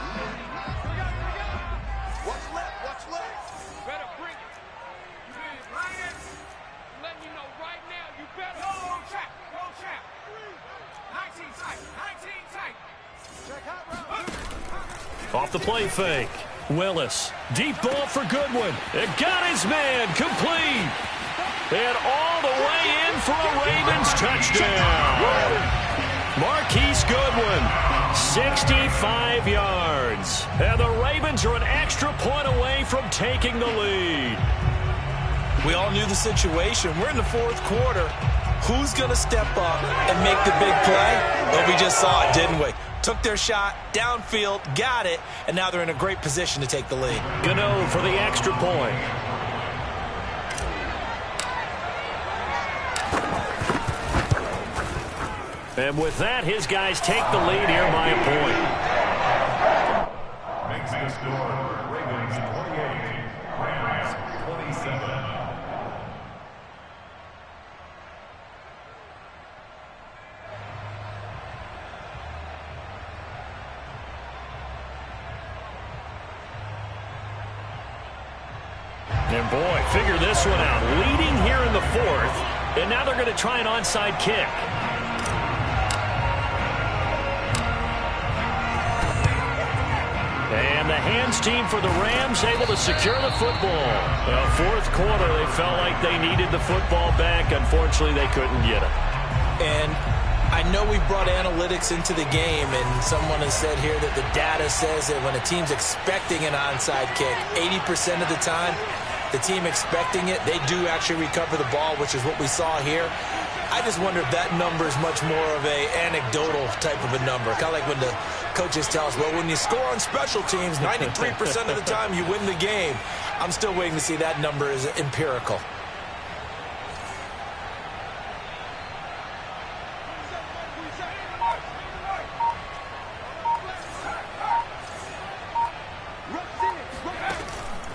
What's left? What's left? Better bring it. You hear it, Ryan? I'm letting you know right now, you better go trap. 19 tight. 19 tight. Check out round. Off the play fake. Willis. Deep ball for Goodwin. It got his man. Complete. And all the way in for a Ravens touchdown. Marquise Goodwin. 65 yards. And the Ravens are an extra point away from taking the lead. We all knew the situation. We're in the 4th quarter. Who's going to step up and make the big play? Well, we just saw it, didn't we? Took their shot, downfield, got it, and now they're in a great position to take the lead. Gano for the extra point. And with that, his guys take the lead here by a point. Makes the score Ravens 28, Rams 27. And boy, figure this one out. Leading here in the 4th, and now they're going to try an onside kick. And the hands team for the Rams able to secure the football. 4th quarter, they felt like they needed the football back. Unfortunately, they couldn't get it. And I know we've brought analytics into the game, and someone has said here that the data says that when a team's expecting an onside kick, 80% of the time, the team expecting it, they do actually recover the ball, which is what we saw here. I just wonder if that number is much more of a anecdotal type of a number. Kind of like when the coaches tell us, well, when you score on special teams, 93% of the time you win the game. I'm still waiting to see that number is empirical.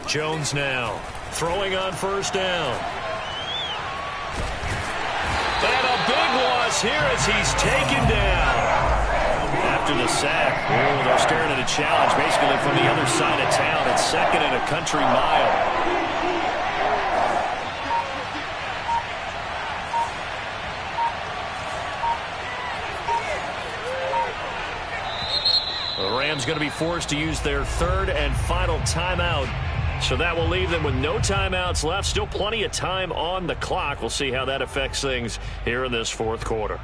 Jones now throwing on 1st down. And a big loss here as he's taken down. After the sack, they're staring at a challenge basically from the other side of town. It's 2nd and a country mile. The Rams going to be forced to use their 3rd and final timeout. So that will leave them with no timeouts left. Still plenty of time on the clock. We'll see how that affects things here in this 4th quarter.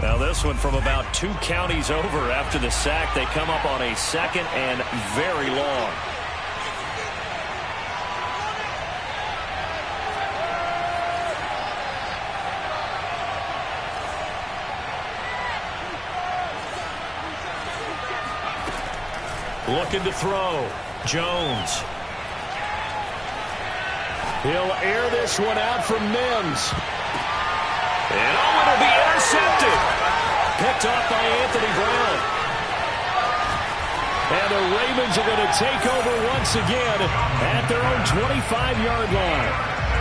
Now this one from about 2 counties over after the sack. They come up on a 2nd and very long. Looking to throw. Jones. He'll air this one out for Mims. And it'll be intercepted. Picked off by Anthony Brown. And the Ravens are going to take over once again at their own 25-yard line.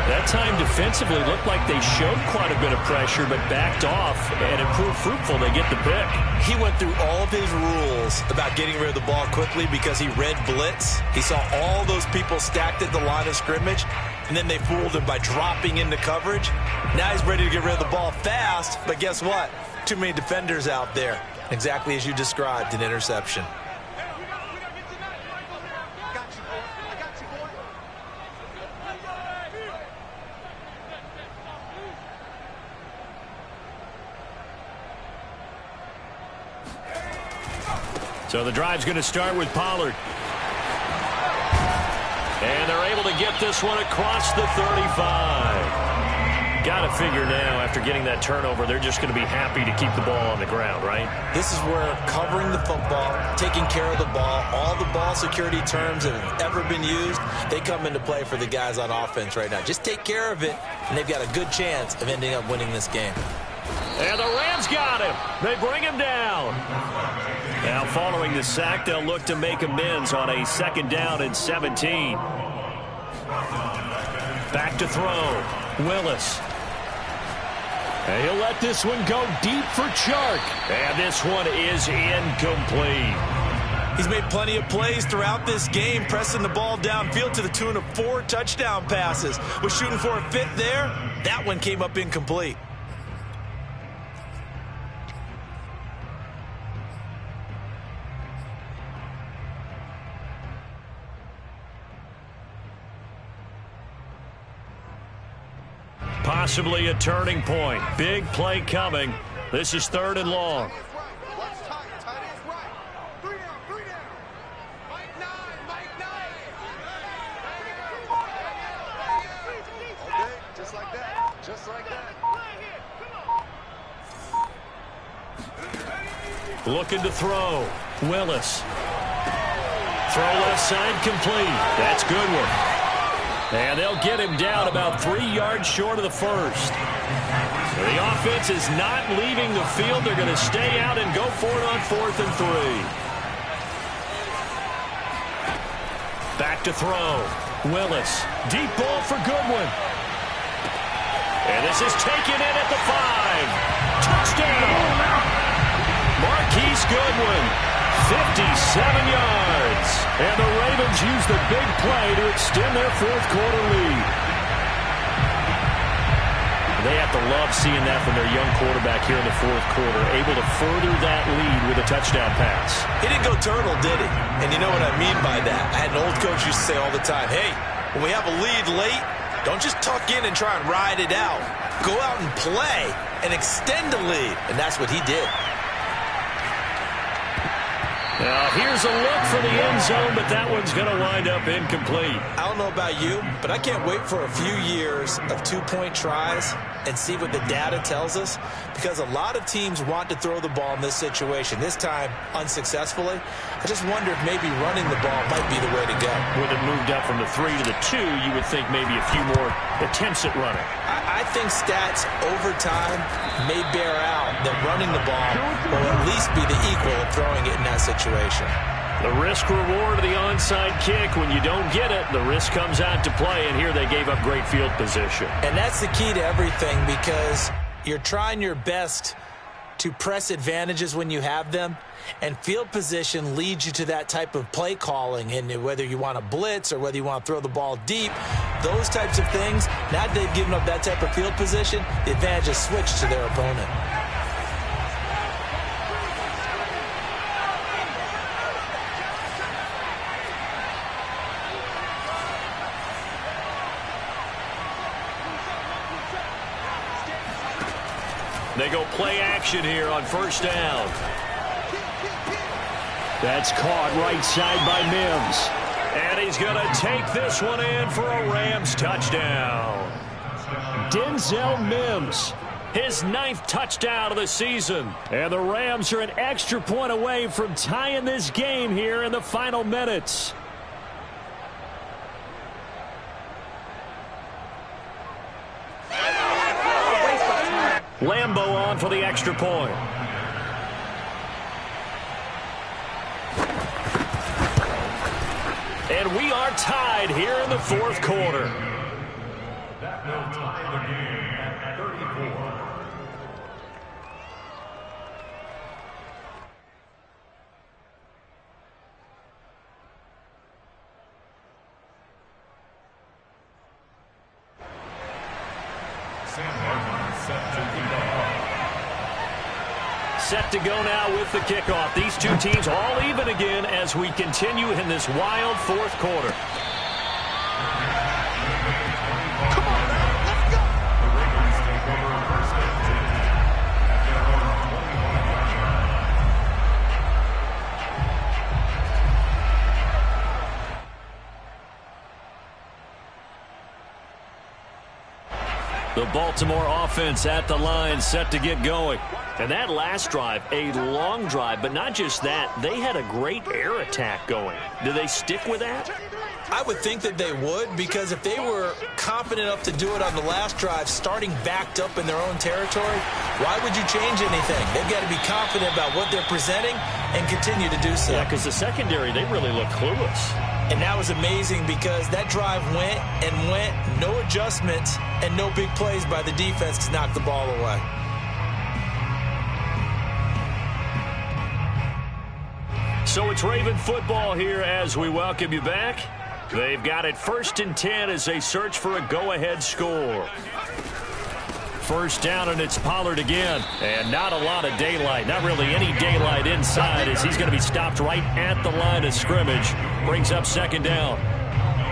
That time defensively looked like they showed quite a bit of pressure, but backed off and it proved fruitful. They get the pick. He went through all of his rules about getting rid of the ball quickly because he read blitz. He saw all those people stacked at the line of scrimmage, and then they fooled him by dropping into coverage. Now he's ready to get rid of the ball fast, but guess what? Too many defenders out there. Exactly as you described, an interception. So the drive's going to start with Pollard. And they're able to get this one across the 35. Got to figure now, after getting that turnover, they're just going to be happy to keep the ball on the ground, right? This is where covering the football, taking care of the ball, all the ball security terms that have ever been used, they come into play for the guys on offense right now. Just take care of it, and they've got a good chance of ending up winning this game. And the Rams got him. They bring him down. Now, following the sack, they'll look to make amends on a 2nd down and 17. Back to throw. Willis. And he'll let this one go deep for Chark. And this one is incomplete. He's made plenty of plays throughout this game, pressing the ball downfield to the tune of 4 touchdown passes. Was shooting for a 5th there. That one came up incomplete. Possibly a turning point. Big play coming. This is 3rd and long. Looking to throw. Willis. Throw left side complete. That's good one. And they'll get him down about 3 yards short of the first. The offense is not leaving the field. They're going to stay out and go for it on 4th and 3. Back to throw. Willis. Deep ball for Goodwin. And this is taken in at the 5. Touchdown. Marquise Goodwin. 57 yards. And the Ravens use the big play to extend their 4th quarter lead. They have to love seeing that from their young quarterback here in the 4th quarter, able to further that lead with a touchdown pass. He didn't go turtle, did he? And you know what I mean by that. I had an old coach used to say all the time, hey, when we have a lead late, don't just tuck in and try and ride it out. Go out and play and extend the lead. And that's what he did. Now, here's a look for the end zone, but that one's going to wind up incomplete. I don't know about you, but I can't wait for a few years of 2-point tries and see what the data tells us, because a lot of teams want to throw the ball in this situation, this time unsuccessfully. I just wonder if maybe running the ball might be the way to go. With it moved up from the 3 to the 2, you would think maybe a few more attempts at running. I think stats over time may bear out that running the ball will at least be the equal of throwing it in that situation. The risk-reward of the onside kick, when you don't get it, the risk comes out to play, and here they gave up great field position. And that's the key to everything, because you're trying your best to press advantages when you have them, and field position leads you to that type of play calling, and whether you want to blitz or whether you want to throw the ball deep, those types of things, now that they've given up that type of field position, the advantage is switched to their opponent. They go play action here on 1st down. That's caught right side by Mims. And he's going to take this one in for a Rams touchdown. Denzel Mims, his 9th touchdown of the season. And the Rams are an extra point away from tying this game here in the final minutes. Lambeau on for the extra point. And we are tied here in the 4th quarter. will tie the game at 34. Set to go now with the kickoff. These two teams all even again as we continue in this wild fourth quarter. Come on now, let's go! The Ravens take over first and 10 at their own 25-yard line. The Baltimore offense at the line, set to get going. And that last drive, a long drive, but not just that, they had a great air attack going. Do they stick with that? I would think that they would, because if they were confident enough to do it on the last drive, starting backed up in their own territory, why would you change anything? They've got to be confident about what they're presenting and continue to do so. Yeah, because the secondary, they really look clueless. And that was amazing because that drive went and went, no adjustments, and no big plays by the defense to knock the ball away. So it's Raven football here as we welcome you back. They've got it 1st and 10 as they search for a go-ahead score. First down, and it's Pollard again. And not a lot of daylight, not really any daylight inside as he's going to be stopped right at the line of scrimmage. Brings up 2nd down.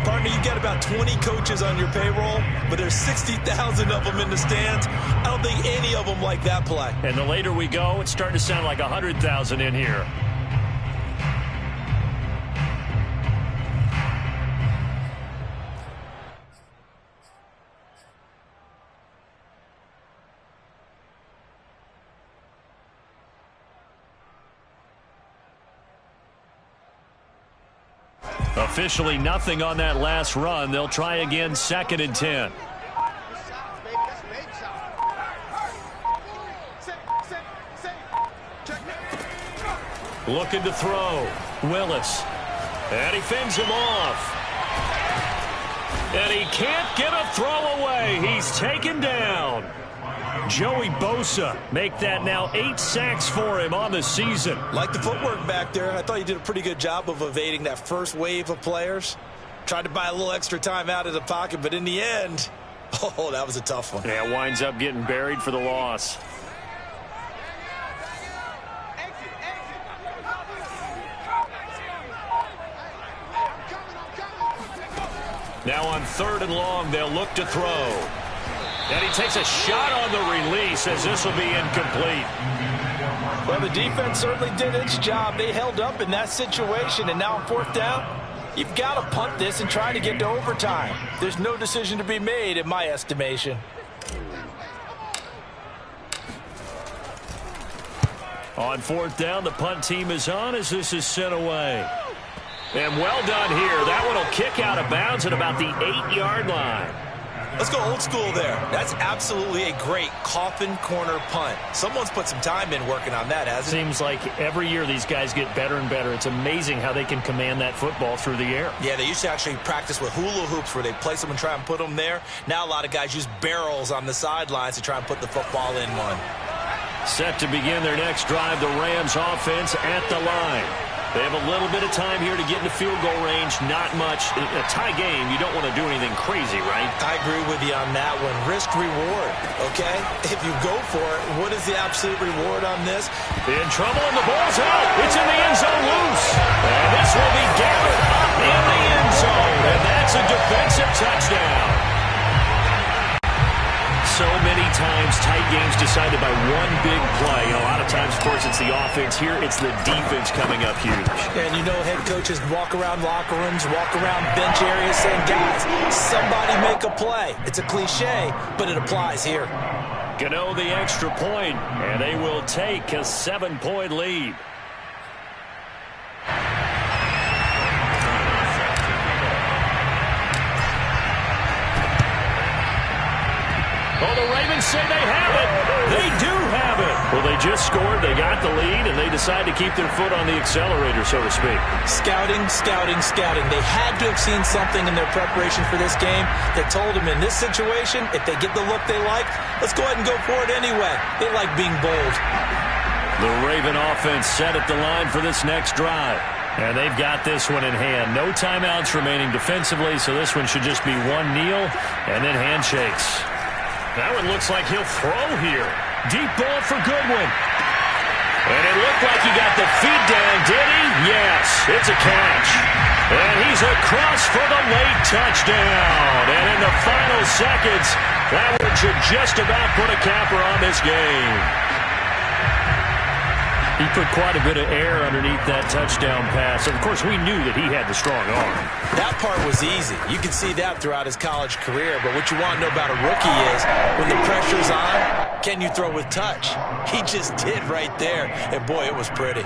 Partner, you got about 20 coaches on your payroll, but there's 60,000 of them in the stands. I don't think any of them like that play. And the later we go, it's starting to sound like 100,000 in here. Officially nothing on that last run. They'll try again 2nd and 10. Looking to throw. Willis. And he fends him off. And he can't get a throw away. He's taken down. Joey Bosa make that now 8 sacks for him on the season. Like the footwork back there, I thought he did a pretty good job of evading that first wave of players. Tried to buy a little extra time out of the pocket, but in the end, oh, that was a tough one. Yeah, winds up getting buried for the loss. Now on 3rd and long, they'll look to throw. And he takes a shot on the release as this will be incomplete. Well, the defense certainly did its job. They held up in that situation, and now on 4th down, you've got to punt this and try to get to overtime. There's no decision to be made in my estimation. On 4th down, the punt team is on as this is sent away. And well done here. That one will kick out of bounds at about the 8-yard line. Let's go old school there. That's absolutely a great coffin corner punt. Someone's put some time in working on that, hasn't it? Seems like every year these guys get better and better. It's amazing how they can command that football through the air. Yeah, they used to actually practice with hula hoops where they place them and try and put them there. Now a lot of guys use barrels on the sidelines to try and put the football in one. Set to begin their next drive, the Rams offense at the line. They have a little bit of time here to get into field goal range. Not much. In a tie game, you don't want to do anything crazy, right? I agree with you on that one. Risk reward, okay? If you go for it, what is the absolute reward on this? In trouble, and the ball's out. It's in the end zone loose. And this will be gathered up in the end zone. And that's a defensive touchdown. So many times tight games decided by one big play. A lot of times, of course, it's the offense. Here, it's the defense coming up huge. And you know head coaches walk around locker rooms, walk around bench areas saying, guys, somebody make a play. It's a cliche, but it applies here. Gano the extra point, and they will take a 7-point lead. Well, the Ravens say they have it. They do have it. Well, they just scored, they got the lead, and they decide to keep their foot on the accelerator, so to speak. Scouting, scouting, scouting. They had to have seen something in their preparation for this game that told them in this situation, if they get the look they like, let's go ahead and go for it anyway. They like being bold. The Raven offense set at the line for this next drive. And they've got this one in hand. No timeouts remaining defensively, so this one should just be one kneel and then handshakes. That one looks like he'll throw here. Deep ball for Goodwin. And it looked like he got the feet down, did he? Yes, it's a catch. And he's across for the late touchdown. And in the final seconds, that one should just about put a capper on this game. He put quite a bit of air underneath that touchdown pass. Of course, we knew that he had the strong arm. That part was easy. You can see that throughout his college career. But what you want to know about a rookie is when the pressure's on, can you throw with touch? He just did right there. And, boy, it was pretty.